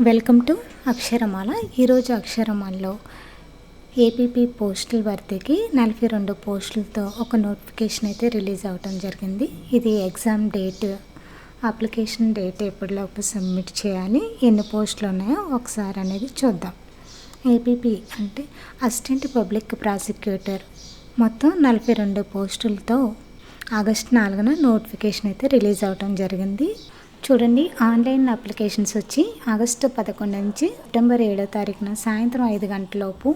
Welcome to అక్షరమాల. ఈరోజు అక్షరమాలలో APP postal భర్తీకి 42 పోస్టులతో ఒక నోటిఫికేషన్ అయితే రిలీజ్ అవ్వడం జరిగింది. ఇది ఎగ్జామ్ డేట్, అప్లికేషన్ డేట్ ఎప్పటిలోపు సబ్మిట్ చేయాలి, ఎన్ని పోస్టులు ఉన్నాయో ఒకసారి అనేది చూద్దాం. ఏపీపీ అంటే అసిస్టెంట్ పబ్లిక్ ప్రాసిక్యూటర్, మొత్తం 42 పోస్టులతో ఆగస్టు 4న నోటిఫికేషన్ అయితే రిలీజ్ అవ్వడం జరిగింది. చూడండి, ఆన్లైన్ అప్లికేషన్స్ వచ్చి ఆగస్టు 11 నుంచి సెప్టెంబర్ 7వ తారీఖున సాయంత్రం 5 గంటలలోపు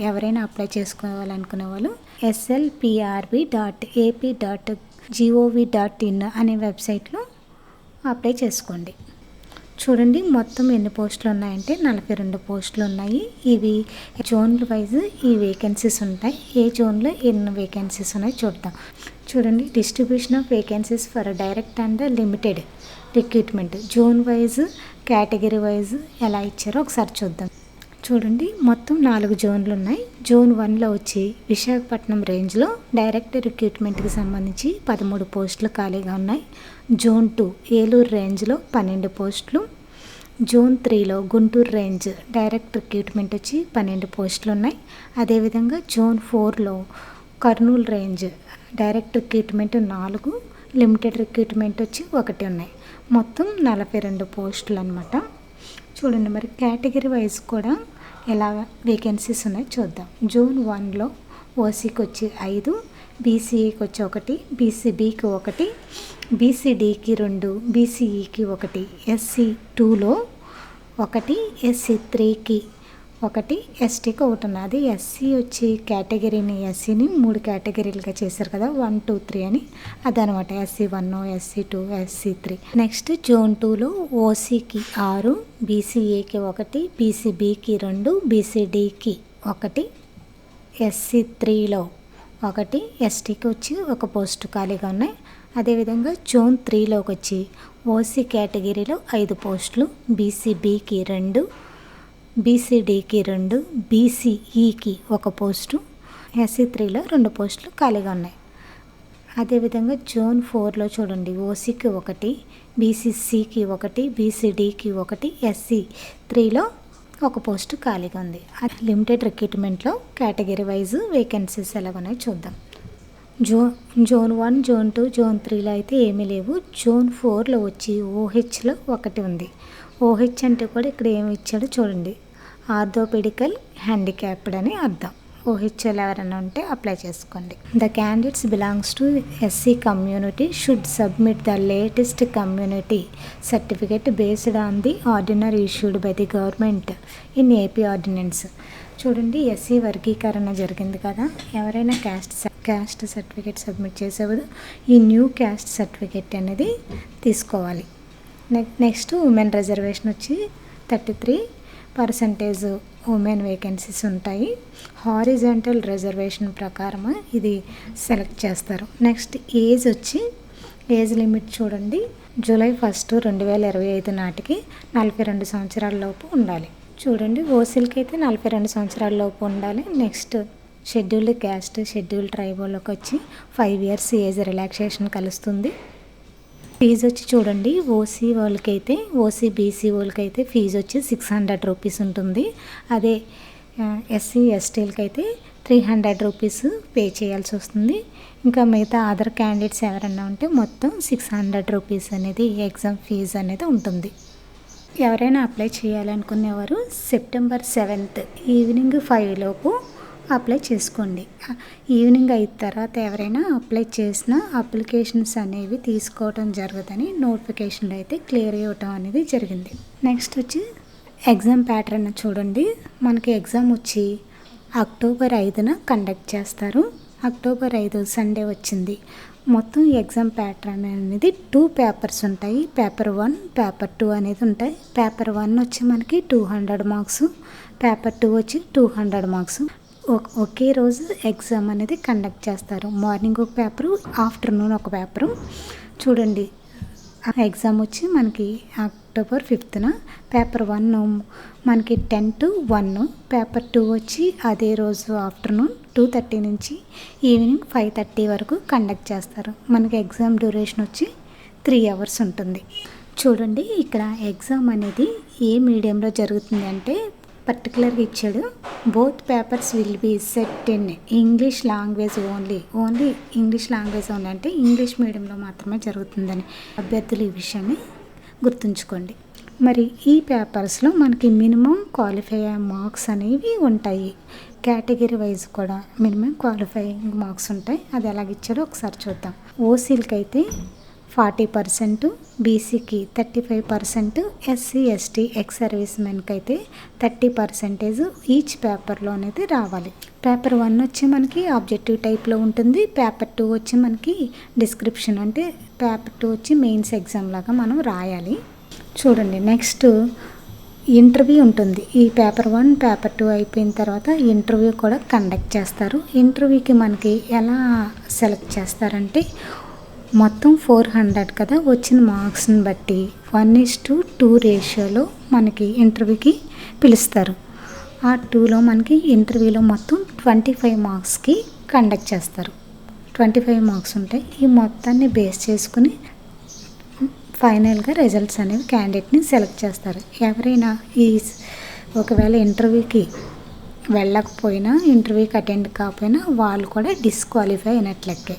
ఎవరైనా అప్లై చేసుకోవాలనుకునే వాళ్ళు slprb.ap.gov.in అనే వెబ్సైట్లో అప్లై చేసుకోండి. చూడండి, మొత్తం ఎన్ని పోస్టులు ఉన్నాయంటే 42 పోస్టులు ఉన్నాయి. ఇవి జోన్ల వైజ్ ఈ వేకెన్సీస్ ఉంటాయి. ఏ జోన్లో ఎన్ని వేకెన్సీస్ ఉన్నాయో చూద్దాం. చూడండి, distribution of vacancies for direct and limited recruitment zone wise, category wise ఎలా ఇచ్చారో ఒకసారి చూద్దాం. చూడండి, మొత్తం 4 జోన్లు ఉన్నాయి. జోన్ 1లో వచ్చి విశాఖపట్నం రేంజ్లో డైరెక్ట్ రిక్రూట్మెంట్కి సంబంధించి 13 పోస్టులు ఖాళీగా ఉన్నాయి. జోన్ 2 ఏలూరు రేంజ్లో 12 పోస్టులు. జోన్ 3లో గుంటూరు రేంజ్ డైరెక్ట్ రిక్రూట్మెంట్ వచ్చి 12 పోస్టులు ఉన్నాయి. అదేవిధంగా జోన్ 4లో Kurnool range direct recruitment 4, limited recruitment వచ్చి 1 ఉన్నాయి. మొత్తం 42 పోస్టులు అనమాట. చూడండి, మరి కేటగిరీ వైజ్ కూడా ఎలా వేకెన్సీస్ ఉన్నాయో చూద్దాం. జోన్ 1లో ఓసీకి వచ్చి 5, బీసీఏకి వచ్చి 1, బీసీబీకి 1, బీసీడీకి 2, బీసీఈకి 1, ఎస్సీ 2లో 1, ఎస్సీ 3కి 1, ఎస్టీకి 1 ఉన్నది. ఎస్సీ వచ్చి కేటగిరీని ఎస్సీని 3 కేటగిరీలుగా చేశారు కదా, 1, 2, 3 అని. అదనమాట SC 1, SC 2, SC 3. Next zone 2లో ఓసీకి 6, బీసీఏకి 1, బీసీబీకి 2, బీసీడీకి 1, ఎస్సీ 3లో 1, ఎస్టీకి వచ్చి 1 పోస్టు ఖాళీగా ఉన్నాయి. అదేవిధంగా జోన్ 3లోకి వచ్చి ఓసీ కేటగిరీలో 5 పోస్టులు, బీసీబీకి 2, బీసీడీకి 2, బీసీఈకి 1 పోస్టు, ఎస్సీ 3లో 2 పోస్టులు ఖాళీగా ఉన్నాయి. అదేవిధంగా జోన్ 4లో చూడండి, ఓసీకి 1, బీసీసీకి 1, బీసీడీకి 1, ఎస్సీ 3లో 1 పోస్టు ఖాళీగా ఉంది. అది లిమిటెడ్ రిక్రూట్మెంట్లో కేటగిరీ వైజ్ వేకెన్సీస్ ఎలాగున్నాయో చూద్దాం. జోన్ 1, జోన్ 2, జోన్ 3లో అయితే ఏమీ లేవు. జోన్ 4లో వచ్చి ఓహెచ్లో 1 ఉంది. ఓహెచ్ అంటే కూడా ఇక్కడ ఏమి ఇచ్చాడో చూడండి, ఆర్థోపెడికల్ హ్యాండిక్యాప్డ్ అని అర్థం. ఓహెచ్ఎల్ ఎవరైనా ఉంటే అప్లై చేసుకోండి. The candidates belongs to SC community should submit the latest community certificate based on the ordinance issued by the government in AP ordinance. చూడండి, ఎస్సీ వర్గీకరణ జరిగింది కదా, ఎవరైనా క్యాస్ట్ సర్టిఫికేట్ సబ్మిట్ చేసేవాడు ఈ న్యూ క్యాస్ట్ సర్టిఫికేట్ అనేది తీసుకోవాలి. నెక్స్ట్ ఉమెన్ రిజర్వేషన్ వచ్చి 33% ఉమెన్ వేకెన్సీస్ ఉంటాయి. హారిజాంటల్ రిజర్వేషన్ ప్రకారం ఇది సెలెక్ట్ చేస్తారు. నెక్స్ట్ ఏజ్ లిమిట్ చూడండి, జూలై 1, 2025 నాటికి 42 సంవత్సరాల లోపు ఉండాలి. చూడండి, ఓసీలకి అయితే 42 సంవత్సరాల లోపు ఉండాలి. నెక్స్ట్ షెడ్యూల్డ్ క్యాస్ట్, షెడ్యూల్డ్ ట్రైబల్లోకి వచ్చి 5 years ఏజ్ రిలాక్సేషన్ కలుస్తుంది. ఫీజు వచ్చి చూడండి, ఓసీ వాళ్ళకైతే, ఓసీ బీసీ వాళ్ళకైతే ఫీజు వచ్చి 600 రూపీస్ ఉంటుంది. అదే ఎస్సీ ఎస్టీలకి అయితే 300 రూపీస్ పే చేయాల్సి వస్తుంది. ఇంకా మిగతా అదర్ క్యాండిడేట్స్ ఎవరన్నా ఉంటే మొత్తం 600 రూపీస్ అనేది ఎగ్జామ్ ఫీజు అనేది ఉంటుంది. ఎవరైనా అప్లై చేయాలనుకునేవారు సెప్టెంబర్ 7th ఈవినింగ్ 5 లోపు అప్లై చేసుకోండి. ఈవినింగ్ అయిన తర్వాత ఎవరైనా అప్లై చేసిన అప్లికేషన్స్ అనేవి తీసుకోవడం జరగదని నోటిఫికేషన్లో అయితే క్లియర్ ఇవ్వటం అనేది జరిగింది. నెక్స్ట్ వచ్చి ఎగ్జామ్ ప్యాటర్న్ చూడండి, మనకి ఎగ్జామ్ వచ్చి అక్టోబర్ 5న కండక్ట్ చేస్తారు. అక్టోబర్ 5 సండే వచ్చింది. మొత్తం ఎగ్జామ్ ప్యాటర్న్ అనేది 2 పేపర్స్ ఉంటాయి. పేపర్ 1, పేపర్ 2 అనేది ఉంటాయి. పేపర్ 1 వచ్చి మనకి 200 మార్క్స్, పేపర్ 2 వచ్చి 200 మార్క్స్. ఒకే రోజు ఎగ్జామ్ అనేది కండక్ట్ చేస్తారు. మార్నింగ్ ఒక పేపరు, ఆఫ్టర్నూన్ ఒక పేపరు. చూడండి, ఎగ్జామ్ వచ్చి మనకి అక్టోబర్ 5న, పేపర్ 1 మనకి 10 to 1, పేపర్ 2 వచ్చి అదే రోజు ఆఫ్టర్నూన్ 2:30 నుంచి ఈవినింగ్ 5:30 వరకు కండక్ట్ చేస్తారు. మనకి ఎగ్జామ్ డ్యూరేషన్ వచ్చి 3 hours ఉంటుంది. చూడండి ఇక్కడ ఎగ్జామ్ అనేది ఏ మీడియంలో జరుగుతుంది అంటే పర్టికులర్గా ఇచ్చాడు. Both papers will be set in English language only English language only అంటే ఇంగ్లీష్ మీడియంలో మాత్రమే జరుగుతుందని అభ్యర్థులు ఈ విషయాన్ని గుర్తుంచుకోండి. మరి ఈ పేపర్స్లో మనకి మినిమం క్వాలిఫై మార్క్స్ అనేవి ఉంటాయి. కేటగిరీ వైజ్ కూడా మినిమం క్వాలిఫైయింగ్ మార్క్స్ ఉంటాయి. అది ఎలాగిచ్చాడో ఒకసారి చూద్దాం. ఓసీలకి అయితే 40%, బీసీకి 35%, ఎస్సీ ఎస్టీ ఎక్స్ సర్వీస్ మెన్కి అయితే 30% ఈచ్ పేపర్లో అనేది రావాలి. పేపర్ 1 వచ్చి మనకి ఆబ్జెక్టివ్ టైప్లో ఉంటుంది. పేపర్ 2 వచ్చి మనకి డిస్క్రిప్షన్ అంటే పేపర్ 2 వచ్చి మెయిన్స్ ఎగ్జామ్ లాగా మనం రాయాలి. చూడండి నెక్స్ట్ ఇంటర్వ్యూ ఉంటుంది. ఈ పేపర్ 1 పేపర్ 2 అయిపోయిన తర్వాత ఇంటర్వ్యూ కూడా కండక్ట్ చేస్తారు. ఇంటర్వ్యూకి మనకి ఎలా సెలెక్ట్ చేస్తారంటే మొత్తం 400 కదా, వచ్చిన మార్క్స్ని బట్టి 1:2 రేషియోలో మనకి ఇంటర్వ్యూకి పిలుస్తారు. ఆ 2లో మనకి ఇంటర్వ్యూలో మొత్తం 25 మార్క్స్కి కండక్ట్ చేస్తారు. 25 మార్క్స్ ఉంటాయి. ఈ మొత్తాన్ని బేస్ చేసుకుని ఫైనల్గా రిజల్ట్స్ అనేవి క్యాండిడేట్ని సెలెక్ట్ చేస్తారు. ఎవరైనా ఒకవేళ ఇంటర్వ్యూకి వెళ్ళకపోయినా, ఇంటర్వ్యూకి అటెండ్ కాకపోయినా వాళ్ళు కూడా డిస్క్వాలిఫై అయినట్లెక్కే.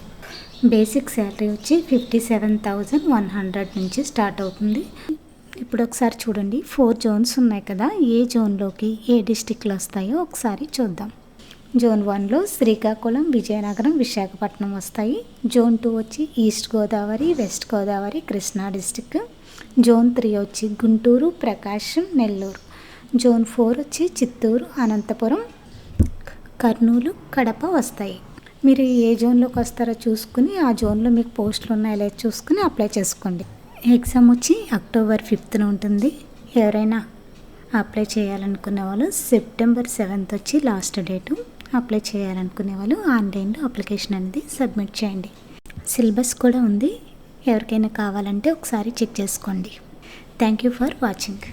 బేసిక్ శాలరీ వచ్చి 57,100 నుంచి స్టార్ట్ అవుతుంది. ఇప్పుడు ఒకసారి చూడండి 4 జోన్స్ ఉన్నాయి కదా, ఏ జోన్లోకి ఏ డిస్టిక్లు వస్తాయో ఒకసారి చూద్దాం. జోన్ 1లో శ్రీకాకుళం, విజయనగరం, విశాఖపట్నం వస్తాయి. జోన్ 2 వచ్చి east Godavari, west Godavari, Krishna district. Zone 3 వచ్చి గుంటూరు, ప్రకాశం, నెల్లూరు. జోన్ 4 వచ్చి చిత్తూరు, అనంతపురం, కర్నూలు, కడప వస్తాయి. మీరు ఏ జోన్లోకి వస్తారో చూసుకుని ఆ జోన్లో మీకు పోస్టులు ఉన్నాయో లేదో చూసుకుని అప్లై చేసుకోండి. ఎగ్జామ్ వచ్చి అక్టోబర్ 5th ఉంటుంది. ఎవరైనా అప్లై చేయాలనుకునే వాళ్ళు సెప్టెంబర్ 7th వచ్చి లాస్ట్ డేటు. అప్లై చేయాలనుకునే వాళ్ళు ఆన్లైన్లో అప్లికేషన్ అనేది సబ్మిట్ చేయండి. సిలబస్ కూడా ఉంది, ఎవరికైనా కావాలంటే ఒకసారి చెక్ చేసుకోండి. Thank you for watching.